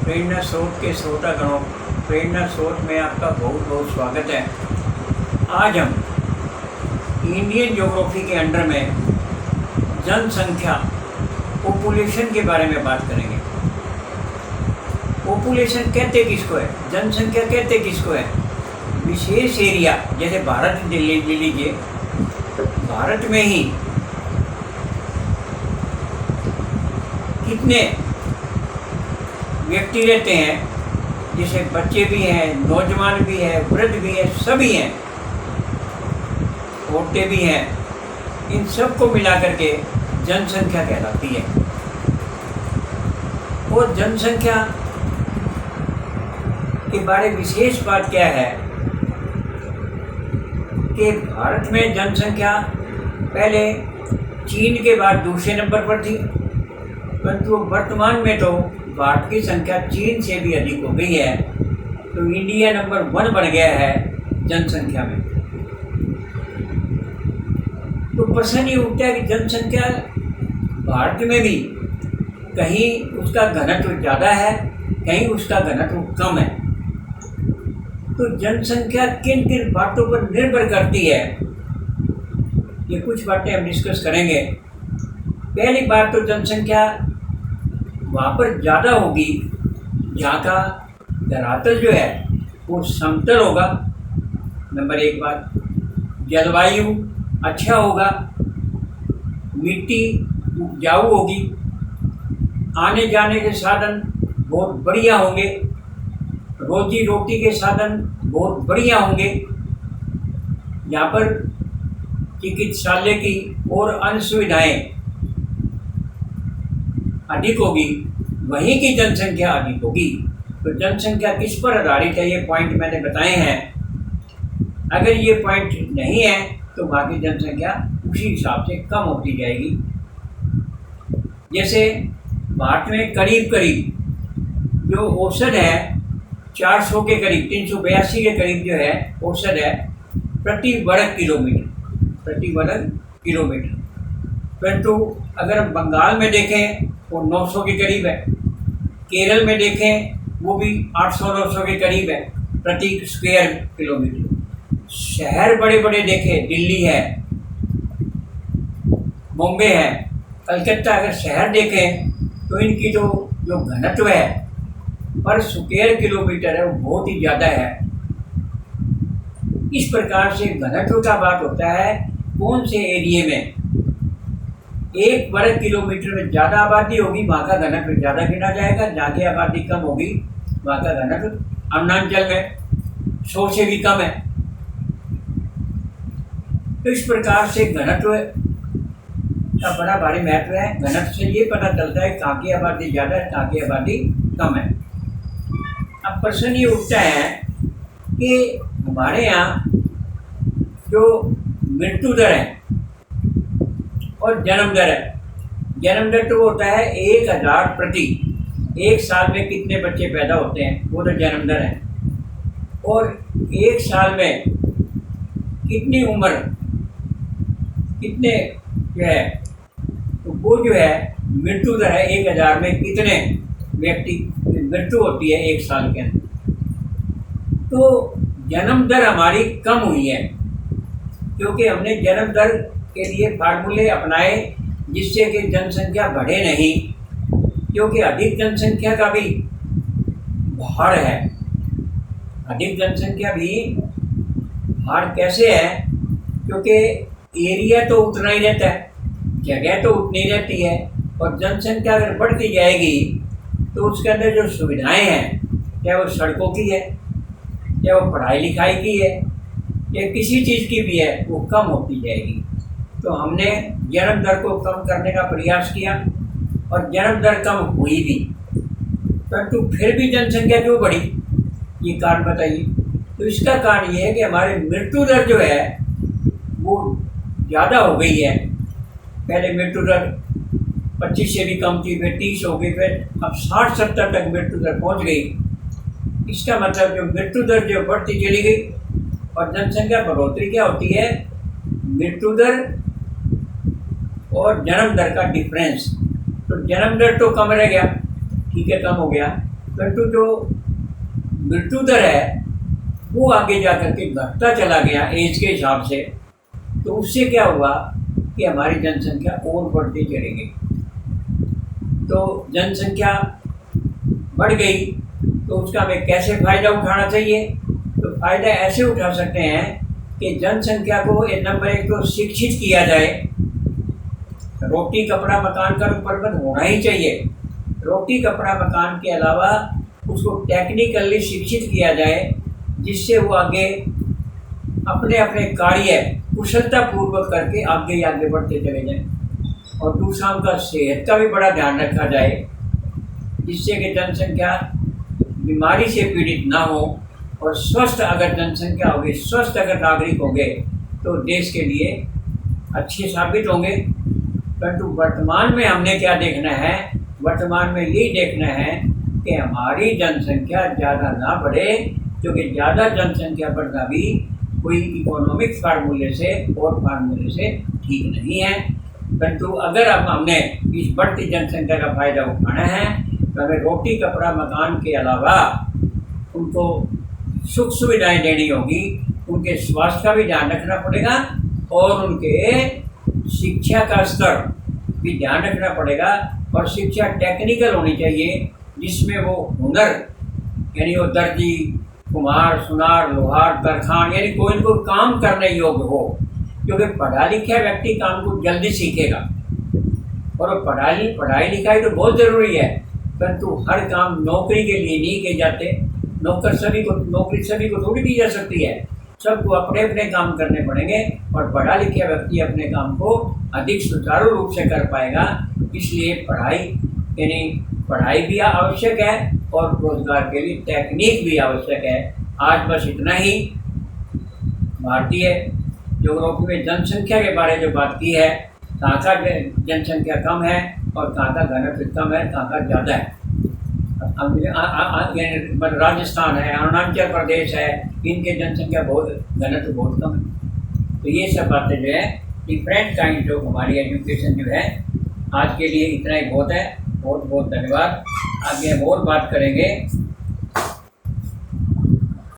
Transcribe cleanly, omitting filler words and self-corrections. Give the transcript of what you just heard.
प्रेरणा स्रोत के श्रोतागणों, प्रेरणा स्रोत में आपका बहुत बहुत स्वागत है। आज हम इंडियन ज्योग्राफी के अंडर में जनसंख्या पॉपुलेशन के बारे में बात करेंगे। पॉपुलेशन कहते किसको है, जनसंख्या कहते किसको है? विशेष एरिया, जैसे भारत ले लीजिए, भारत में ही कितने व्यक्ति रहते हैं, जैसे बच्चे भी हैं, नौजवान भी हैं, वृद्ध भी हैं, सभी हैं, औरतें भी हैं, इन सबको मिला करके जनसंख्या कहलाती है। और जनसंख्या के बारे विशेष बात क्या है कि भारत में जनसंख्या पहले चीन के बाद दूसरे नंबर पर थी, परंतु वर्तमान में तो भारत की संख्या चीन से भी अधिक हो गई है, तो इंडिया नंबर 1 बन गया है जनसंख्या में। तो प्रश्न ये उठता है कि जनसंख्या भारत में भी कहीं उसका घनत्व ज़्यादा है, कहीं उसका घनत्व कम है। तो जनसंख्या किन किन बातों पर निर्भर करती है, ये कुछ बातें हम डिस्कस करेंगे। पहली बात तो जनसंख्या वहाँ पर ज़्यादा होगी जहाँ का धरातल जो है वो समतल होगा, नंबर 1 बात। जलवायु अच्छा होगा, मिट्टी उपजाऊ होगी, आने जाने के साधन बहुत बढ़िया होंगे, रोजी रोटी के साधन बहुत बढ़िया होंगे। यहाँ पर चिकित्सालय की और अन्य सुविधाएँ अधिक होगी, वहीं की जनसंख्या अधिक होगी। तो जनसंख्या किस पर आधारित है, ये पॉइंट मैंने बताए हैं। अगर ये पॉइंट नहीं है तो बाकी जनसंख्या उसी हिसाब से कम होती जाएगी। जैसे भारत में करीब करीब जो औसत है 400 के करीब, 382 के करीब जो है औसत है प्रति वर्ग किलोमीटर। परंतु अगर हम बंगाल में देखें वो 900 के करीब है, केरल में देखें वो भी 800-900 के करीब है प्रति स्क्वायर किलोमीटर। शहर बड़े बड़े देखें, दिल्ली है, बॉम्बे है, कलकत्ता, अगर शहर देखें तो इनकी जो घनत्व है पर स्क्वायर किलोमीटर है वो बहुत ही ज़्यादा है। इस प्रकार से घनत्व का बात होता है कौन से एरिया में 1 वर्ग किलोमीटर में ज़्यादा आबादी होगी वहाँ का घनत्व ज़्यादा गिना जाएगा, जहाँ की आबादी कम होगी वहाँ का घनत्व अरुणाचल में 100 से भी कम है। तो इस प्रकार से घनत्व का बड़ा भारी महत्व है। घनत्व से ये पता चलता है कहाँ की आबादी ज़्यादा है, कहाँ की आबादी कम है। अब प्रश्न ये उठता है कि हमारे यहाँ जो मृत्यु दर है और जन्म दर है, जन्म दर तो होता है 1000 प्रति, एक साल में कितने बच्चे पैदा होते हैं वो तो जन्म दर है, और एक साल में कितनी उम्र कितने जो है तो वो जो है मृत्यु दर है 1000 में कितने व्यक्ति मृत्यु होती है एक साल के अंदर। तो जन्म दर हमारी कम हुई है क्योंकि हमने जन्म दर के लिए फार्मूले अपनाए जिससे कि जनसंख्या बढ़े नहीं, क्योंकि अधिक जनसंख्या का भी भार है। अधिक जनसंख्या भी भार कैसे है, क्योंकि एरिया तो उतना ही रहता है, जगह तो उतनी रहती है, और जनसंख्या अगर बढ़ती जाएगी तो उसके अंदर जो सुविधाएं हैं, चाहे वो सड़कों की है, चाहे वो पढ़ाई लिखाई की है, या किसी चीज़ की भी है, वो कम होती जाएगी। तो हमने जन्म दर को कम करने का प्रयास किया और जन्म दर कम हुई भी, परंतु फिर भी जनसंख्या क्यों बढ़ी, ये कारण बताइए। तो इसका कारण ये है कि हमारी मृत्यु दर जो है वो ज़्यादा हो गई है। पहले मृत्यु दर 25 से भी कम थी, फिर 30 हो गई, फिर अब 60-70 तक मृत्यु दर पहुँच गई। इसका मतलब जो मृत्यु दर जो बढ़ती चली गई और जनसंख्या बढ़ोतरी क्या होती है, मृत्यु दर और जन्म दर का डिफरेंस। तो जन्म दर तो कम रह गया, ठीक है, कम हो गया, परंतु जो मृत्यु दर है वो आगे जा कर के घटता चला गया एज के हिसाब से। तो उससे क्या हुआ कि हमारी जनसंख्या और बढ़ती चली गई। तो जनसंख्या बढ़ गई तो उसका हमें कैसे फ़ायदा उठाना चाहिए? तो फ़ायदा ऐसे उठा सकते हैं कि जनसंख्या को नंबर एक तो शिक्षित किया जाए। रोटी कपड़ा मकान का तो प्रबंध होना ही चाहिए। रोटी कपड़ा मकान के अलावा उसको टेक्निकली शिक्षित किया जाए, जिससे वो आगे अपने अपने कार्य कुशलता पूर्वक करके आगे आगे बढ़ते चले जाएं। और दूसरा उनका सेहत का भी बड़ा ध्यान रखा जाए, जिससे कि जनसंख्या बीमारी से पीड़ित ना हो। और स्वस्थ अगर जनसंख्या होगी, स्वस्थ अगर नागरिक होंगे तो देश के लिए अच्छे साबित होंगे। परंतु वर्तमान में हमने क्या देखना है? वर्तमान में यही देखना है कि हमारी जनसंख्या ज़्यादा ना बढ़े, क्योंकि ज़्यादा जनसंख्या बढ़ना भी कोई इकोनॉमिक फार्मूले से और फार्मूले से ठीक नहीं है। परंतु अगर अब हमने इस बढ़ती जनसंख्या का फ़ायदा उठाना है तो हमें रोटी कपड़ा मकान के अलावा उनको सुख सुविधाएं देनी होगी, उनके स्वास्थ्य का भी ध्यान रखना पड़ेगा और उनके शिक्षा का स्तर भी ध्यान रखना पड़ेगा। और शिक्षा टेक्निकल होनी चाहिए, जिसमें वो हुनर यानी वो दर्जी, कुम्हार, सुनार, लोहार, तरखान यानी कोई न कोई काम करने योग्य हो। क्योंकि पढ़ा लिखा व्यक्ति काम को जल्दी सीखेगा और पढ़ाई लिखाई तो बहुत ज़रूरी है, परंतु हर काम नौकरी के लिए नहीं किए जाते। नौकरी सभी को थोड़ी दी जा सकती है। सबको अपने अपने काम करने पड़ेंगे और पढ़ा लिखा व्यक्ति अपने काम को अधिक सुचारू रूप से कर पाएगा। इसलिए पढ़ाई भी आवश्यक है और रोजगार के लिए टेक्निक भी आवश्यक है। आज बस इतना ही। भारतीय ज्योग्राफी में जनसंख्या के बारे में जो बात की है, कहाँ का जनसंख्या कम है और कहाँ का घनत्व कम है, कहाँ का ज़्यादा है। राजस्थान है, अरुणाचल प्रदेश है, इनके जनसंख्या घनत्व बहुत कम है। तो ये सब बातें जो है डिफरेंट काइंड जो हमारी एजुकेशन जो है, आज के लिए इतना ही बहुत है। बहुत बहुत धन्यवाद। आगे हम और बात करेंगे।